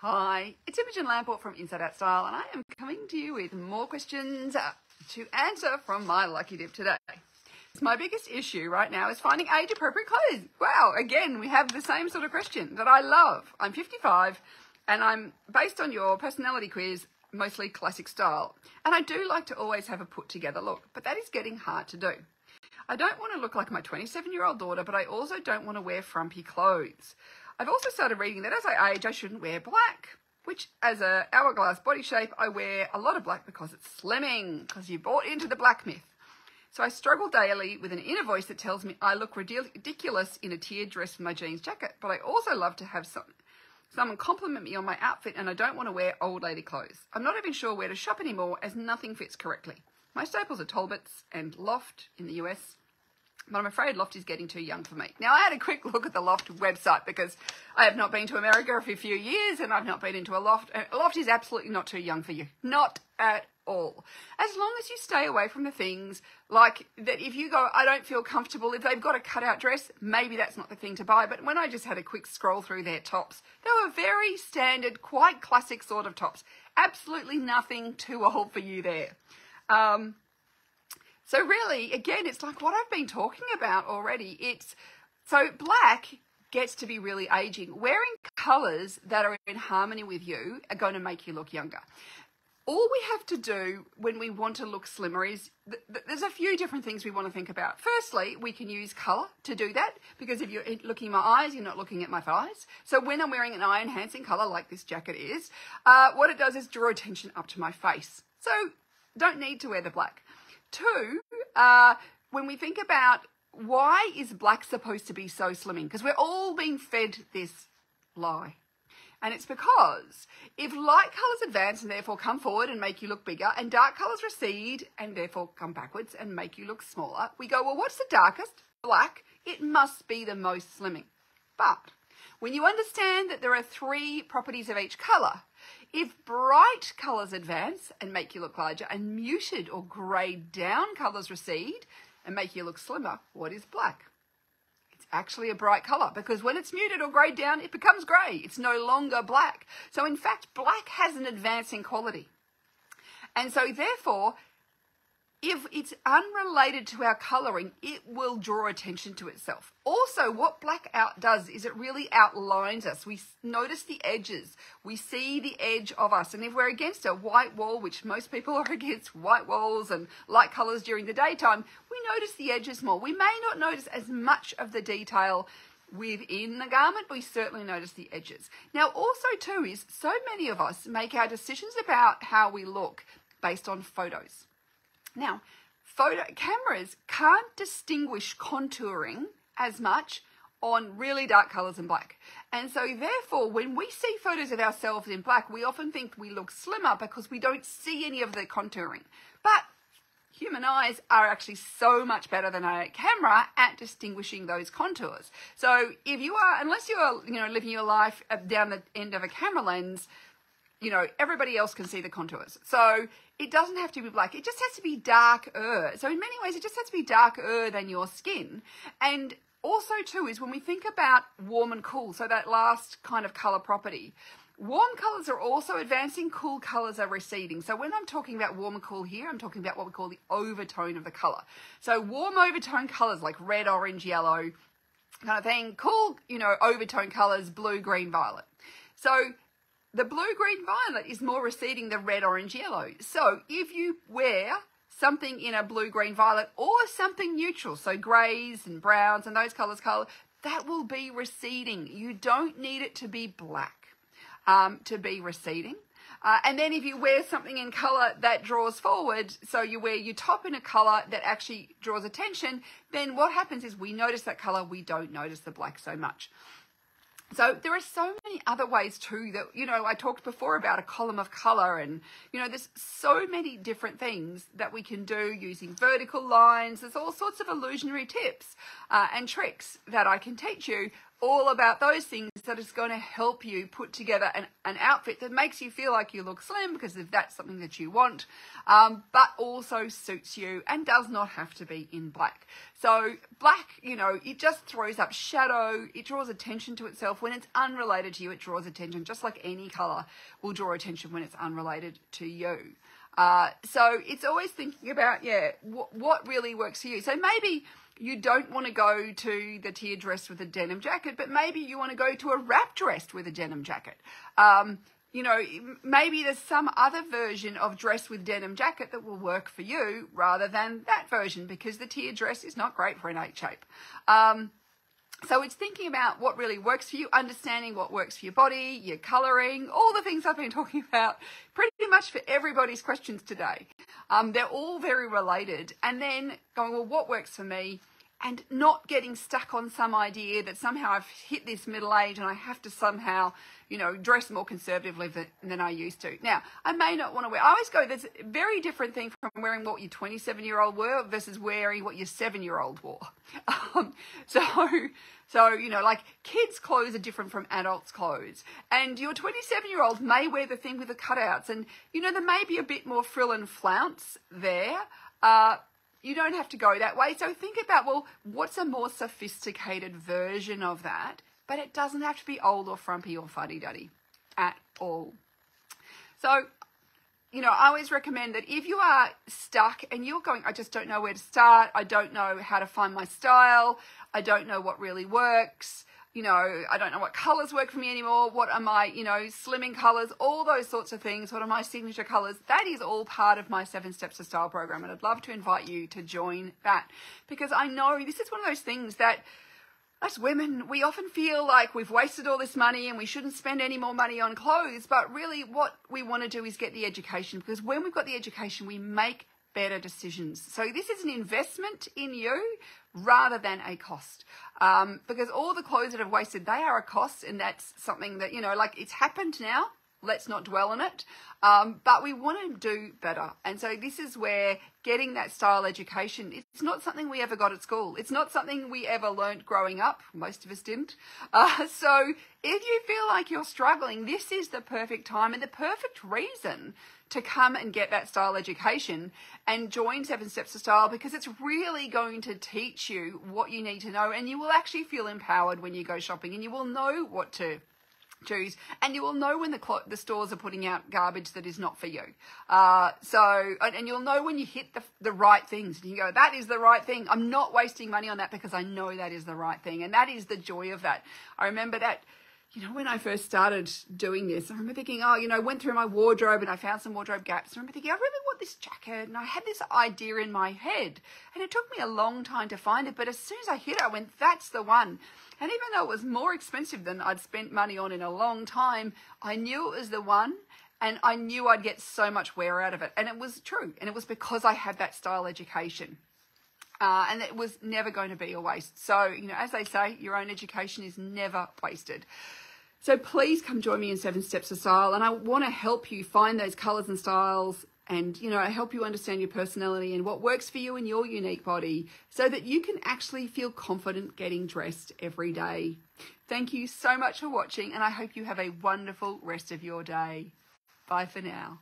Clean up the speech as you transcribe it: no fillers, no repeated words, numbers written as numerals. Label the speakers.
Speaker 1: Hi, it's Imogen Lamport from Inside Out Style, and I am coming to you with more questions to answer from my lucky dip today. My biggest issue right now is finding age-appropriate clothes. Wow, again, we have the same sort of question that I love. I'm 55, and I'm, based on your personality quiz, mostly classic style. And I do like to always have a put-together look, but that is getting hard to do. I don't want to look like my 27-year-old daughter, but I also don't want to wear frumpy clothes. I've also started reading that as I age, I shouldn't wear black, which as a hourglass body shape, I wear a lot of black because it's slimming, because you bought into the black myth. So I struggle daily with an inner voice that tells me I look ridiculous in a tiered dress with my jeans jacket, but I also love to have someone compliment me on my outfit, and I don't want to wear old lady clothes. I'm not even sure where to shop anymore as nothing fits correctly. My staples are Talbots and Loft in the US, but I'm afraid Loft is getting too young for me. Now, I had a quick look at the Loft website because I have not been to America for a few years and I've not been into a Loft. Loft is absolutely not too young for you. Not at all. As long as you stay away from the things like that, if you go, I don't feel comfortable, if they've got a cutout dress, maybe that's not the thing to buy. But when I just had a quick scroll through their tops, they were very standard, quite classic sort of tops. Absolutely nothing too old for you there. So really, again, it's like what I've been talking about already. So black gets to be really aging. Wearing colours that are in harmony with you are going to make you look younger. All we have to do when we want to look slimmer is, there's a few different things we want to think about. Firstly, we can use colour to do that, because if you're looking at my eyes, you're not looking at my thighs. So when I'm wearing an eye-enhancing colour like this jacket is, what it does is draw attention up to my face. So don't need to wear the black. Two, when we think about why is black supposed to be so slimming, because we're all being fed this lie. And it's because if light colours advance and therefore come forward and make you look bigger, and dark colours recede and therefore come backwards and make you look smaller, we go, well, what's the darkest? Black. It must be the most slimming. But when you understand that there are three properties of each colour, if bright colours advance and make you look larger, and muted or greyed down colours recede and make you look slimmer, what is black? It's actually a bright colour, because when it's muted or greyed down, it becomes grey. It's no longer black. So in fact, black has an advancing quality. And so therefore, if it's unrelated to our colouring, it will draw attention to itself. Also, what black does is it really outlines us. We notice the edges. We see the edge of us. And if we're against a white wall, which most people are against white walls and light colours during the daytime, we notice the edges more. We may not notice as much of the detail within the garment, but we certainly notice the edges. Now, also too is so many of us make our decisions about how we look based on photos. Now, cameras can't distinguish contouring as much on really dark colours and black. And so therefore, when we see photos of ourselves in black, we often think we look slimmer because we don't see any of the contouring. But human eyes are actually so much better than a camera at distinguishing those contours. So if you are, unless you are, living your life down the end of a camera lens, everybody else can see the contours. So it doesn't have to be black. It just has to be darker. So in many ways, it just has to be darker than your skin. And also too is when we think about warm and cool, so that last kind of colour property, warm colours are also advancing, cool colours are receding. So when I'm talking about warm and cool here, I'm talking about what we call the overtone of the colour. So warm overtone colours like red, orange, yellow kind of thing. Cool, overtone colours, blue, green, violet. So the blue, green, violet is more receding than red, orange, yellow. So if you wear something in a blue, green, violet, or something neutral, so greys and browns and those colours, that will be receding. You don't need it to be black to be receding. And then if you wear something in colour that draws forward, so you wear your top in a colour that actually draws attention, then what happens is we notice that colour, we don't notice the black so much. So there are so many other ways too that, I talked before about a column of colour, and, there's so many different things that we can do using vertical lines. There's all sorts of illusionary tips and tricks that I can teach you all about those things that is going to help you put together an outfit that makes you feel like you look slim, because if that's something that you want, but also suits you and does not have to be in black. So black, you know, it just throws up shadow. It draws attention to itself. When it's unrelated to you, it draws attention, just like any color will draw attention when it's unrelated to you. So it's always thinking about, what really works for you. So maybe you don't want to go to the tiered dress with a denim jacket, but maybe you want to go to a wrap dress with a denim jacket. You know, maybe there's some other version of dress with denim jacket that will work for you rather than that version, because the tiered dress is not great for an H shape. So it's thinking about what really works for you, understanding what works for your body, your colouring, all the things I've been talking about pretty much for everybody's questions today. They're all very related. And then going, well, what works for me? And not getting stuck on some idea that somehow I've hit this middle age and I have to somehow, you know, dress more conservatively than I used to. Now, I may not want to wear, I always go, there's a very different thing from wearing what your 27-year-old wore versus wearing what your 7-year-old wore. So, you know, like kids' clothes are different from adults' clothes. And your 27-year-old may wear the thing with the cutouts. And, you know, there may be a bit more frill and flounce there. You don't have to go that way. So think about, well, what's a more sophisticated version of that? But it doesn't have to be old or frumpy or fuddy-duddy at all. So, you know, I always recommend that if you are stuck and you're going, I just don't know where to start, I don't know how to find my style, I don't know what really works, you know, I don't know what colours work for me anymore, what are my, you know, slimming colours, all those sorts of things, what are my signature colours, that is all part of my 7 Steps to Style program, and I'd love to invite you to join that, because I know this is one of those things that as women, we often feel like we've wasted all this money and we shouldn't spend any more money on clothes, but really what we want to do is get the education, because when we've got the education, we make better decisions. So this is an investment in you rather than a cost, because all the clothes that I've wasted, they are a cost, and that's something that, you know, like it's happened now. Let's not dwell on it, but we want to do better. And so this is where getting that style education, it's not something we ever got at school. It's not something we ever learnt growing up. Most of us didn't. So if you feel like you're struggling, this is the perfect time and the perfect reason to come and get that style education and join 7 Steps to Style, because it's really going to teach you what you need to know, and you will actually feel empowered when you go shopping, and you will know what to choose, and you will know when the stores are putting out garbage that is not for you. And you'll know when you hit the right things, and you go, that is the right thing. I'm not wasting money on that because I know that is the right thing. And that is the joy of that. I remember that, you know, when I first started doing this, I remember thinking, oh, you know, went through my wardrobe and I found some wardrobe gaps. I remember thinking, I really want this jacket, and I had this idea in my head, and it took me a long time to find it. But as soon as I hit it, I went, that's the one. And even though it was more expensive than I'd spent money on in a long time, I knew it was the one, and I knew I'd get so much wear out of it. And it was true. And it was because I had that style education. And it was never going to be a waste. So, you know, as they say, your own education is never wasted. So please come join me in 7 Steps to Style. And I want to help you find those colours and styles, and, you know, help you understand your personality and what works for you and your unique body, so that you can actually feel confident getting dressed every day. Thank you so much for watching, and I hope you have a wonderful rest of your day. Bye for now.